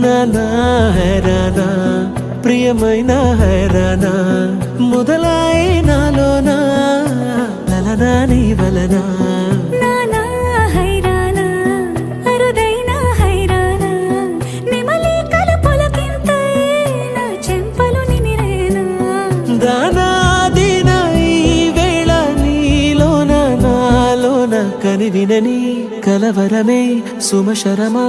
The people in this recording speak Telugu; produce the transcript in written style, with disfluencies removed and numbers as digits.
నానా హైరానా ప్రియమైన హైరానా మొదలాయి నాలోనా లలనా నీ వలనా నానా హైరానా అరుదైన హైరానా నెమలి కలుపులకింతై నా చెంపలు నిమిరేనా దానాదిన ఈ వేళ నీలోన నాలోన కనివినని కలవరమే సుమశరమా